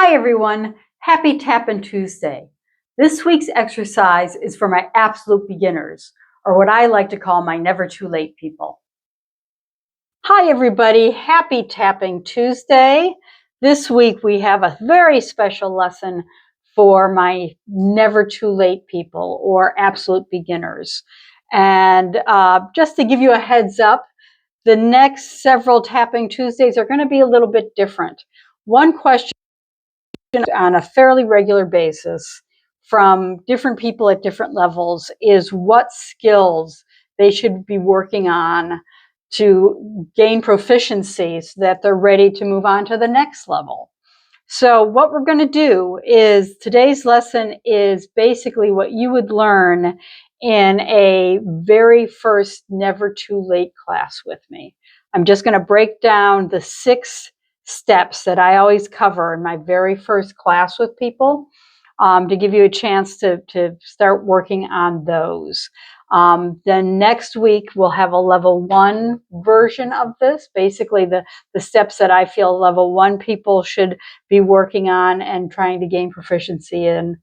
Hi everyone, happy Tappin Tuesday. This week's exercise is for my absolute beginners, or what I like to call my never too late people. Hi everybody, happy Tapping Tuesday. This week we have a very special lesson for my never too late people or absolute beginners. And just to give you a heads up, the next several Tapping Tuesdays are going to be a little bit different. One question on a fairly regular basis from different people at different levels is what skills they should be working on to gain proficiency so that they're ready to move on to the next level. So what we're going to do is today's lesson is basically what you would learn in a very first Never Too Late class with me. I'm just going to break down the 6 steps that I always cover in my very first class with people to give you a chance to start working on those. Then next week we'll have a level 1 version of this, basically the steps that I feel level 1 people should be working on and trying to gain proficiency in.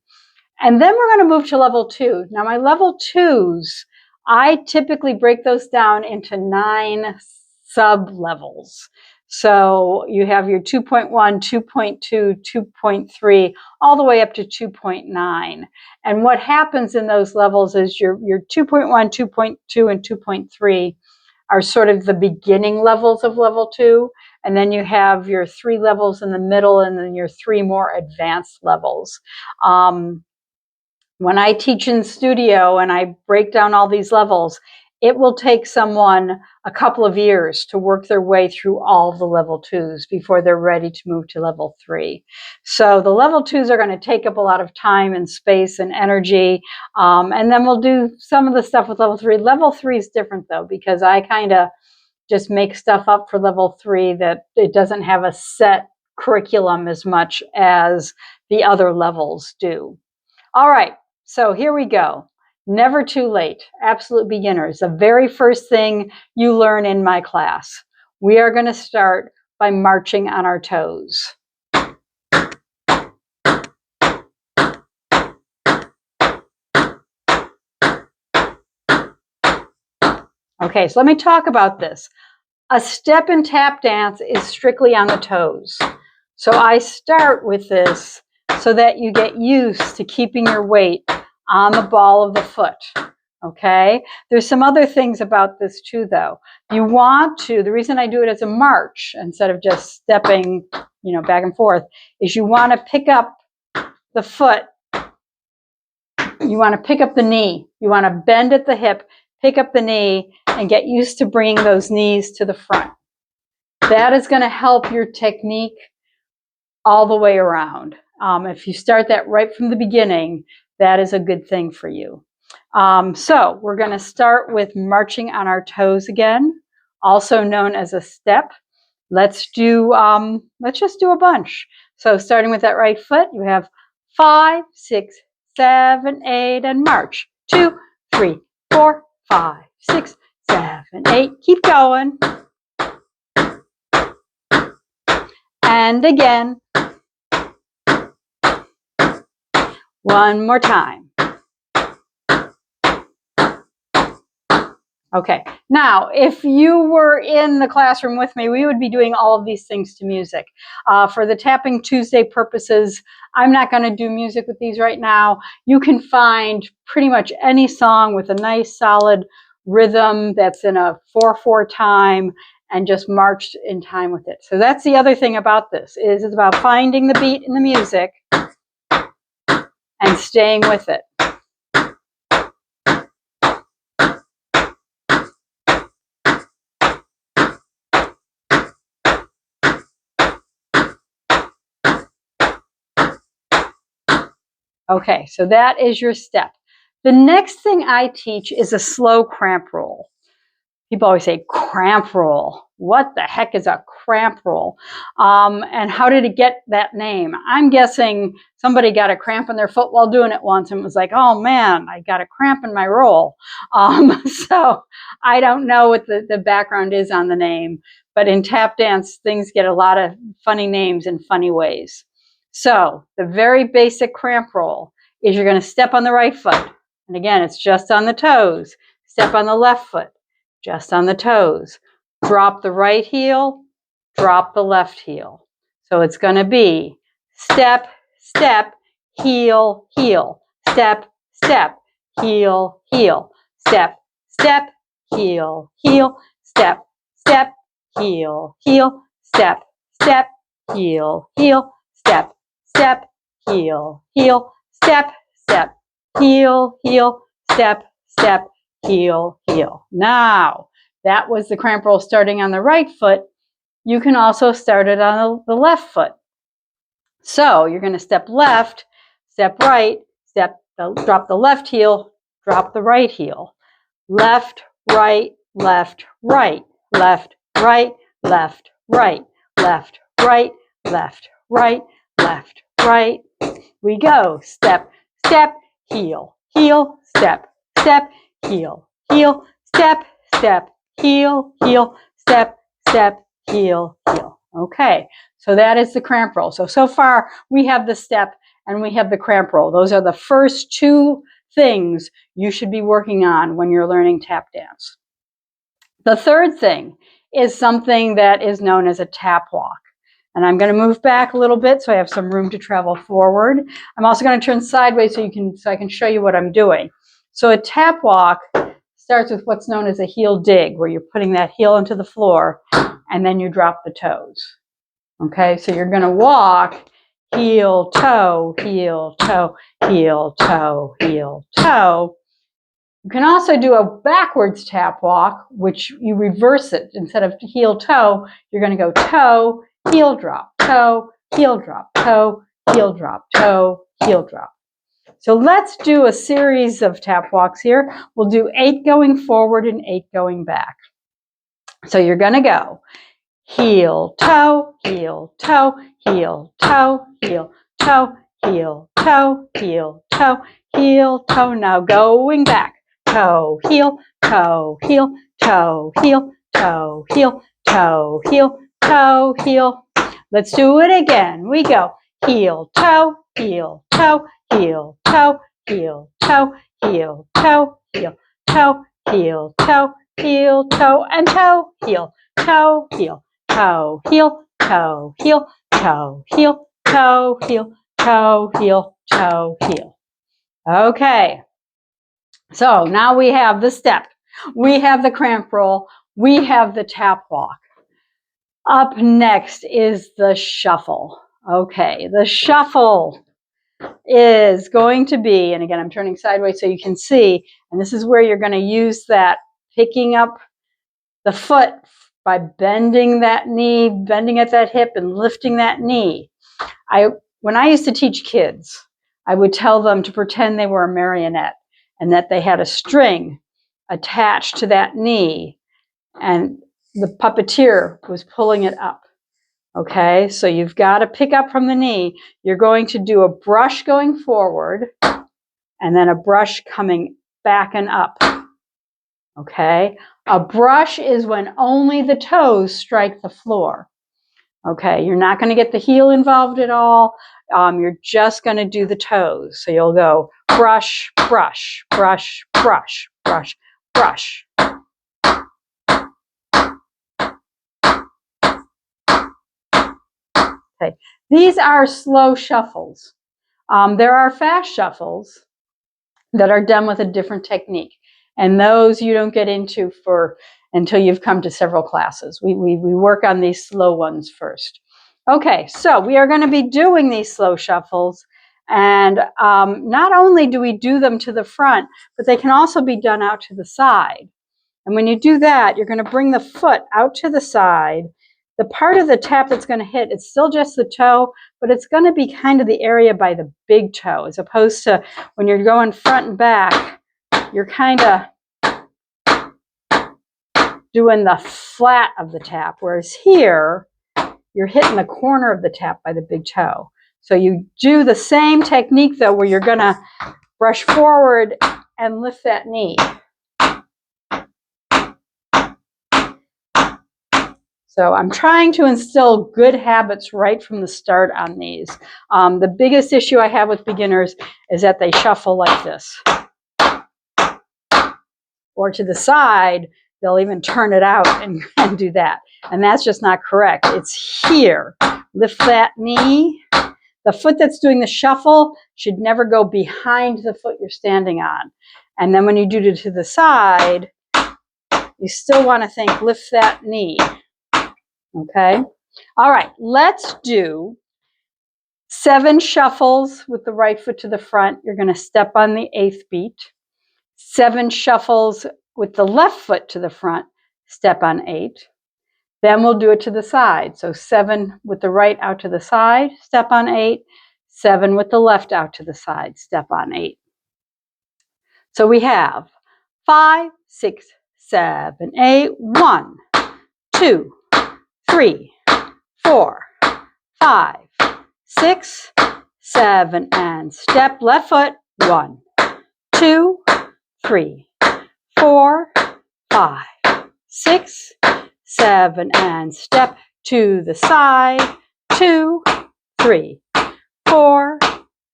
And then we're going to move to level 2. Now my level 2s, I typically break those down into 9 sub-levels. So you have your 2.1, 2.2, 2.3, all the way up to 2.9. And what happens in those levels is your 2.1, 2.2, and 2.3 are sort of the beginning levels of level 2. And then you have your 3 levels in the middle and then your 3 more advanced levels. When I teach in studio and I break down all these levels, it will take someone a couple of years to work their way through all the level 2s before they're ready to move to level 3. So the level 2s are going to take up a lot of time and space and energy. And then we'll do some of the stuff with level 3. Level 3 is different though, because I kind of just make stuff up for level 3 that it doesn't have a set curriculum as much as the other levels do. All right, so here we go. Never too late, absolute beginners. The very first thing you learn in my class. We are going to start by marching on our toes. Okay, so let me talk about this. A step and tap dance is strictly on the toes. So I start with this so that you get used to keeping your weight on the ball of the foot. Okay, there's some other things about this too, though. You want to, the reason I do it as a march instead of just stepping, back and forth, is you want to pick up the foot. You want to pick up the knee. You want to bend at the hip, pick up the knee, and get used to bringing those knees to the front. That is going to help your technique all the way around. If you start that right from the beginning, that is a good thing for you. So we're going to start with marching on our toes again, also known as a step. Let's just do a bunch. So starting with that right foot, you have 5, 6, 7, 8, and march. 2, 3, 4, 5, 6, 7, 8. Keep going. And again. One more time. Okay, now if you were in the classroom with me, we would be doing all of these things to music. For the Tapping Tuesday purposes, I'm not going to do music with these right now. You can find pretty much any song with a nice solid rhythm that's in a 4/4 time and just march in time with it. So that's the other thing about this, is it's about finding the beat in the music and staying with it. Okay, so that is your step. The next thing I teach is a slow cramp roll. People always say cramp roll. What the heck is a cramp roll? And how did it get that name? I'm guessing somebody got a cramp in their foot while doing it once and was like, oh man, I got a cramp in my roll. So I don't know what the background is on the name, but in tap dance, things get a lot of funny names in funny ways. So the very basic cramp roll is you're going to step on the right foot. And again, it's just on the toes. Step on the left foot, just on the toes. Drop the right heel, drop the left heel. So it's going to be step, step, heel, heel. Step, step, heel, heel. Step, step, heel, heel. Step, step, heel, heel. Step, step, heel, heel. Step, step, heel, heel. Step, step, heel, heel. Step, step, heel, heel. Now, that was the cramp roll starting on the right foot. You can also start it on the left foot. So you're going to step left, step right, drop the left heel, drop the right heel. Left, right, left, right, left, right, left, right, left, right, left, right, left, right. We go. Step, step, heel, heel, step, step, heel, heel, step, step, heel, heel, step, step, heel, heel. Okay, so that is the cramp roll. So far we have the step and we have the cramp roll. Those are the first two things you should be working on when you're learning tap dance. The third thing is something that is known as a tap walk. And I'm going to move back a little bit so I have some room to travel forward. I'm also going to turn sideways so I can show you what I'm doing. So a tap walk starts with what's known as a heel dig, where you're putting that heel into the floor and then you drop the toes. Okay, so you're going to walk heel, toe, heel, toe, heel, toe, heel, toe. You can also do a backwards tap walk, which you reverse it. Instead of heel, toe, you're going to go toe, heel drop, toe, heel drop, toe, heel drop, toe, heel drop. So let's do a series of tap walks here. We'll do 8 going forward and 8 going back. So you're going to go heel, toe, heel, toe, heel, toe, heel, toe, heel, toe, heel, toe, heel, toe. Now going back. Toe, heel, toe, heel, toe, heel, toe, heel, toe, heel, toe, heel. Let's do it again. We go heel, toe, heel, toe, heel, toe, heel, toe, heel, toe, heel, toe, heel, toe, heel, toe, and toe, heel, toe, heel, toe, heel, toe, heel, toe, heel, toe, heel, toe, heel, toe, heel. Okay. So now we have the step, we have the cramp roll, we have the tap walk. Up next is the shuffle. Okay, the shuffle is going to be, and again, I'm turning sideways so you can see, and this is where you're going to use that picking up the foot by bending that knee, bending at that hip and lifting that knee. When I used to teach kids, I would tell them to pretend they were a marionette and that they had a string attached to that knee and the puppeteer was pulling it up. Okay, so you've got to pick up from the knee. You're going to do a brush going forward and then a brush coming back and up. Okay, a brush is when only the toes strike the floor. Okay, you're not going to get the heel involved at all. You're just going to do the toes. So you'll go brush, brush, brush, brush, brush, brush. Okay, these are slow shuffles. There are fast shuffles that are done with a different technique. And those you don't get into until you've come to several classes. We work on these slow ones first. Okay, so we are going to be doing these slow shuffles. And not only do we do them to the front, but they can also be done out to the side. And when you do that, you're going to bring the foot out to the side. The part of the tap that's going to hit, it's still just the toe, but it's going to be kind of the area by the big toe, as opposed to when you're going front and back, you're kind of doing the flat of the tap, whereas here, you're hitting the corner of the tap by the big toe. So you do the same technique, though, where you're going to brush forward and lift that knee. So I'm trying to instill good habits right from the start on these. The biggest issue I have with beginners is that they shuffle like this. Or to the side, they'll even turn it out and do that. And that's just not correct. It's here. Lift that knee. The foot that's doing the shuffle should never go behind the foot you're standing on. And then when you do it to the side, you still want to think, lift that knee. Okay? All right, let's do 7 shuffles with the right foot to the front. You're going to step on the 8th beat. 7 shuffles with the left foot to the front, step on 8. Then we'll do it to the side. So 7 with the right out to the side, step on 8. 7 with the left out to the side, step on 8. So we have 5, 6, 7, 8. 1, 2, 3, 4, 5, 6, 7, and step left foot. 1, 2, 3, 4, 5, 6, 7, and step to the side. 2, 3, 4,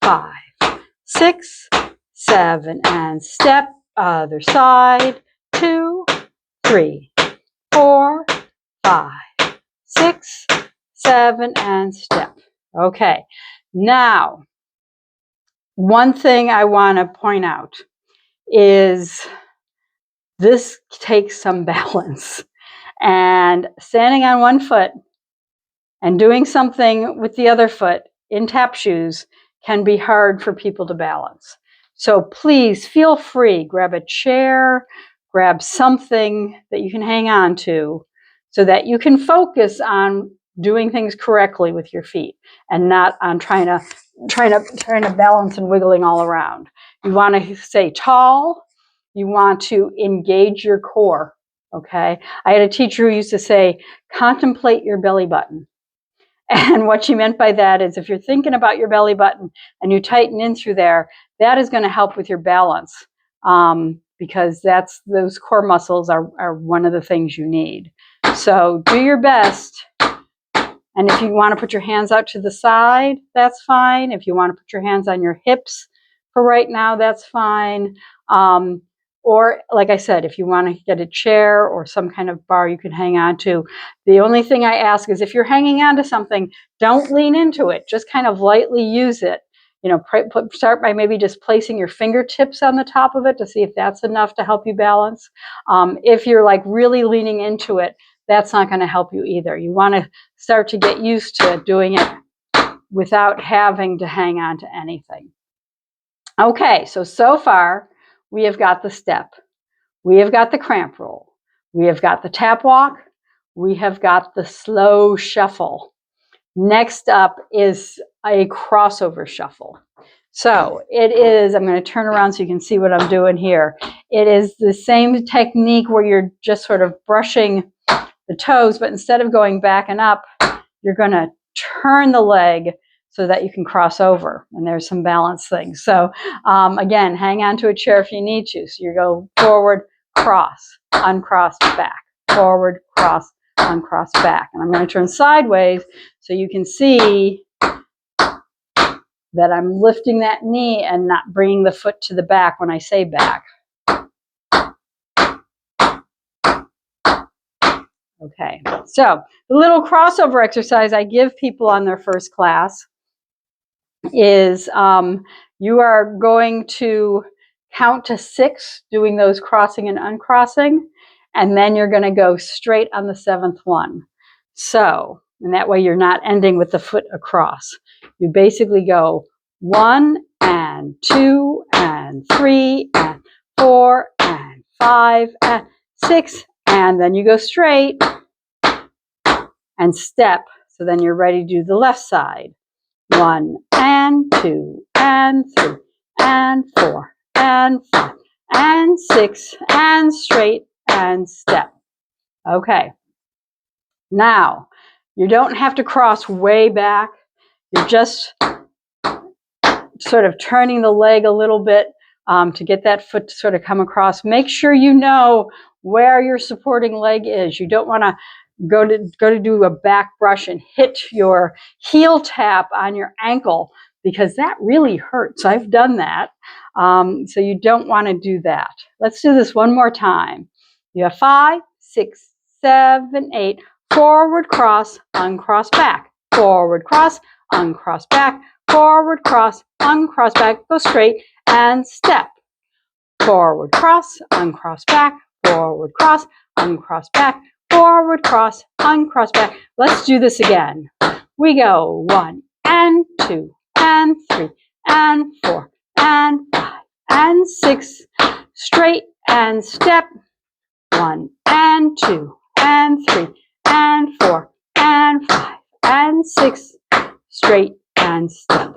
5, 6, 7, and step other side. 2, 3, 4, 5, 6, 7, and step. Okay, now one thing I want to point out is this takes some balance. And standing on one foot and doing something with the other foot in tap shoes can be hard for people to balance. So please feel free, grab a chair, grab something that you can hang on to so that you can focus on doing things correctly with your feet and not on trying to balance and wiggling all around. You want to stay tall. You want to engage your core. Okay, I had a teacher who used to say, contemplate your belly button. And what she meant by that is if you're thinking about your belly button and you tighten in through there, that is going to help with your balance because those core muscles are one of the things you need. So do your best. And if you want to put your hands out to the side, that's fine. If you want to put your hands on your hips for right now, that's fine. Or, like I said, if you want to get a chair or some kind of bar you can hang on to. The only thing I ask is if you're hanging on to something, don't lean into it. Just kind of lightly use it. You know, start by maybe just placing your fingertips on the top of it to see if that's enough to help you balance. If you're like really leaning into it, that's not going to help you either. You want to start to get used to doing it without having to hang on to anything. Okay, so far, we have got the step. We have got the cramp roll. We have got the tap walk. We have got the slow shuffle. Next up is a crossover shuffle. So it is, I'm going to turn around so you can see what I'm doing here. It is the same technique where you're just sort of brushing the toes, but instead of going back and up, you're going to turn the leg so that you can cross over. And there's some balance things. So again, hang on to a chair if you need to. So you go forward, cross, uncross, back, forward, cross, uncross, back. And I'm going to turn sideways so you can see that I'm lifting that knee and not bringing the foot to the back when I say back. Okay, so the little crossover exercise I give people on their first class is you are going to count to 6 doing those crossing and uncrossing, and then you're going to go straight on the 7th one. So, and that way you're not ending with the foot across. You basically go 1 and 2 and 3 and 4 and 5 and 6, and then you go straight and step. So then you're ready to do the left side. 1 and 2 and 3 and 4 and 5 and 6 and straight and step. Okay. Now, you don't have to cross way back. You're just sort of turning the leg a little bit to get that foot to sort of come across. Make sure you know where your supporting leg is. You don't want to go to do a back brush and hit your heel tap on your ankle, because that really hurts. I've done that. So you don't want to do that. Let's do this one more time. You have 5, 6, 7, 8. Forward cross, uncross back. Forward cross, uncross back. Forward cross, uncross back. Go straight and step. Forward cross, uncross back. Forward cross, uncross back. Forward cross, uncross back. Let's do this again. We go 1 and 2 and 3 and 4 and 5 and 6. Straight and step. 1 and 2 and 3 and 4 and 5 and 6. Straight and step.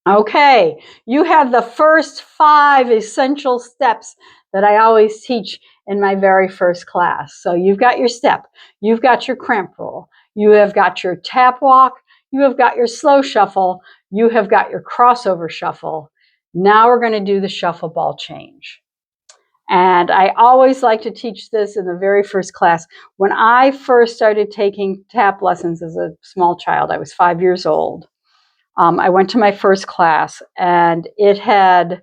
Okay, you have the first 5 essential steps that I always teach in my very first class. So you've got your step, you've got your cramp roll, you have got your tap walk, you have got your slow shuffle, you have got your crossover shuffle. Now we're going to do the shuffle ball change. And I always like to teach this in the very first class. When I first started taking tap lessons as a small child, I was 5 years old. I went to my first class, and it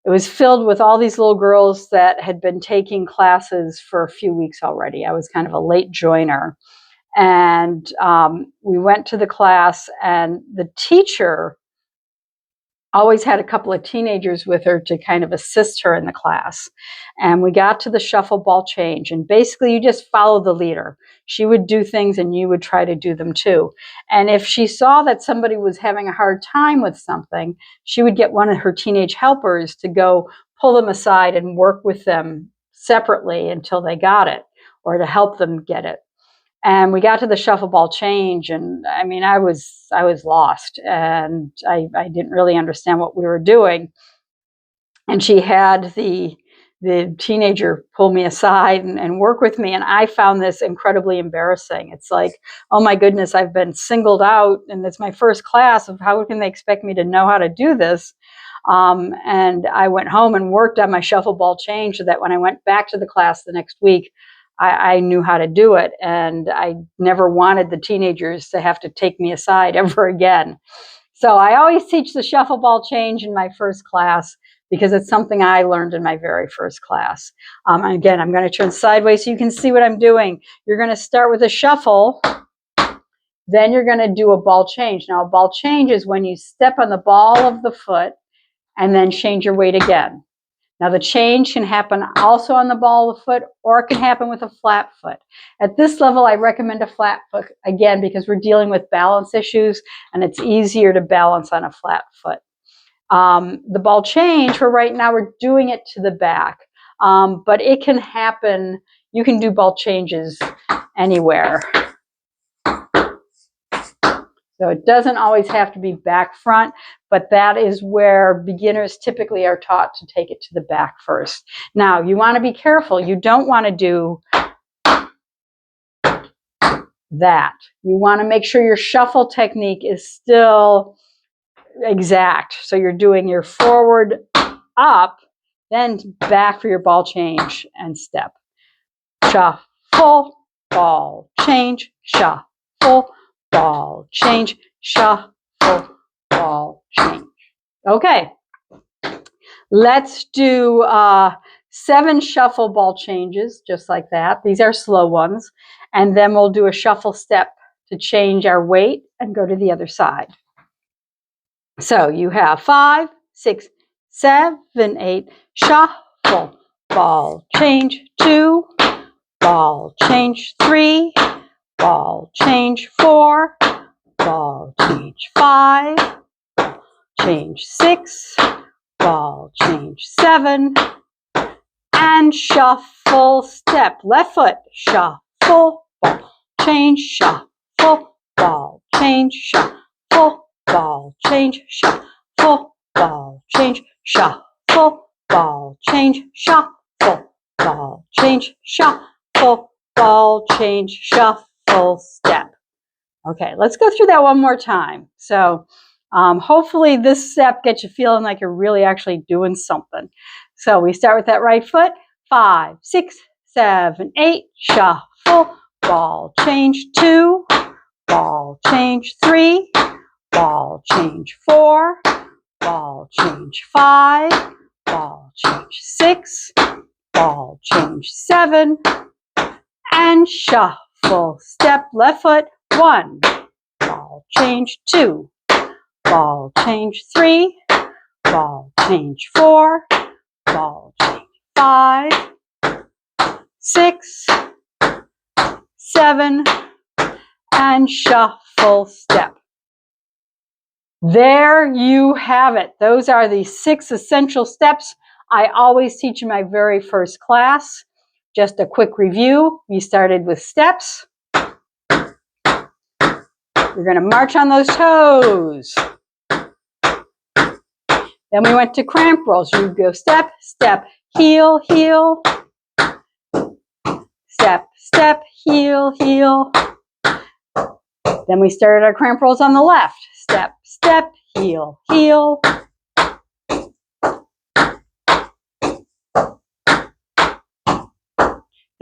was filled with all these little girls that had been taking classes for a few weeks already. I was kind of a late joiner. And we went to the class, and the teacher always had a couple of teenagers with her to kind of assist her in the class. And we got to the shuffle ball change, and basically you just follow the leader. She would do things and you would try to do them too. And if she saw that somebody was having a hard time with something, she would get one of her teenage helpers to go pull them aside and work with them separately until they got it, or to help them get it. And we got to the shuffle ball change, and I mean, I was lost, and I didn't really understand what we were doing. And she had the teenager pull me aside and work with me, and I found this incredibly embarrassing. It's like, oh my goodness, I've been singled out, and it's my first class. Of how can they expect me to know how to do this? And I went home and worked on my shuffle ball change so that when I went back to the class the next week, I knew how to do it, and I never wanted the teenagers to have to take me aside ever again. So I always teach the shuffle ball change in my first class because it's something I learned in my very first class. Again, I'm going to turn sideways so you can see what I'm doing. You're going to start with a shuffle, then you're going to do a ball change. Now, a ball change is when you step on the ball of the foot and then change your weight again. Now, the change can happen also on the ball of the foot, or it can happen with a flat foot. At this level, I recommend a flat foot, again, because we're dealing with balance issues, and it's easier to balance on a flat foot. The ball change, for right now, we're doing it to the back, but it can happen. You can do ball changes anywhere. So it doesn't always have to be back front, but that is where beginners typically are taught to take it to the back first. Now, you want to be careful. You don't want to do that. You want to make sure your shuffle technique is still exact. So you're doing your forward, up, then back for your ball change and step. Shuffle, ball, change, shuffle, ball, change, shuffle, ball, change. Okay, let's do 7 shuffle ball changes, just like that. These are slow ones. And then we'll do a shuffle step to change our weight and go to the other side. So you have 5, 6, 7, 8, shuffle, ball, change, 2, ball, change, 3, ball, change, 4, ball, change, 5, change, 6, ball, change, 7, and shuffle step. Left foot, shuffle, ball, change, shuffle, ball, change, shuffle, ball, change, shuffle, ball, change, shuffle, ball, change, shuffle, ball, change, shuffle, ball, change, shuffle, step. Okay, let's go through that one more time. So hopefully this step gets you feeling like you're really actually doing something. So we start with that right foot. 5, 6, 7, 8, shuffle, shuffle, ball change 2, ball change 3, ball change 4, ball change 5, ball change 6, ball change 7, and shuffle. Step left foot 1, ball change 2, ball change 3, ball change 4, ball change 5, 6, 7, and shuffle step. There you have it. Those are the 6 essential steps I always teach in my very first class. Just a quick review. We started with steps. You're going to march on those toes. Then we went to cramp rolls. You go step, step, heel, heel. Step, step, heel, heel. Then we started our cramp rolls on the left. Step, step, heel, heel.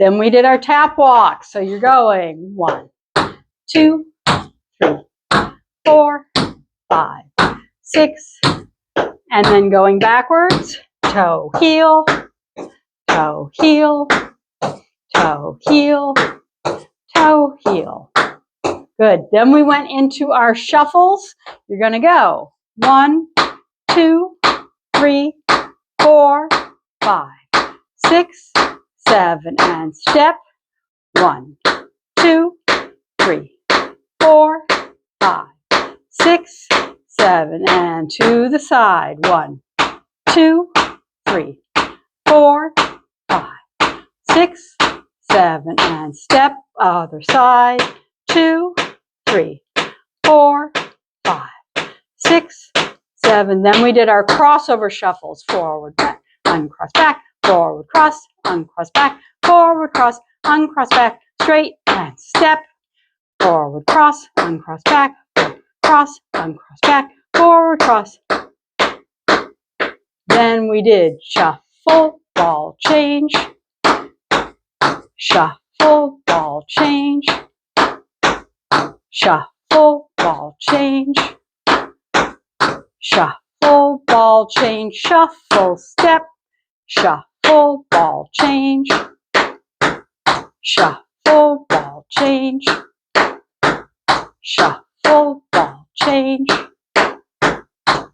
Then we did our tap walk. So you're going 1, 2, 3, 4, 5, 6, and then going backwards. Toe, heel, toe, heel, toe, heel, toe, heel. Good. Then we went into our shuffles. You're going to go 1, 2, 3, 4, 5, 6, 7, and step. 1, 2, 3, 4, 5, 6, 7, and to the side. 1, 2, 3, 4, 5, 6, 7, and step. Other side. 2, 3, 4, 5, 6, 7. Then we did our crossover shuffles. Forward, back, uncross, back, forward, cross, uncross, back, forward, cross, uncross, back, straight, and step. Forward, cross, uncross, back, forward, cross, uncross, back, forward, cross. Then we did shuffle, ball change, shuffle, ball change, shuffle, ball change, shuffle, ball change, shuffle, step, shuffle, ball change, shuffle, ball change, shuffle, ball change,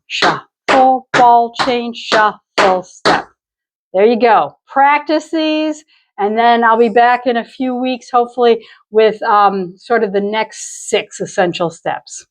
shuffle, ball change, shuffle, step. There you go. Practice these, and then I'll be back in a few weeks, hopefully, with sort of the next 6 essential steps.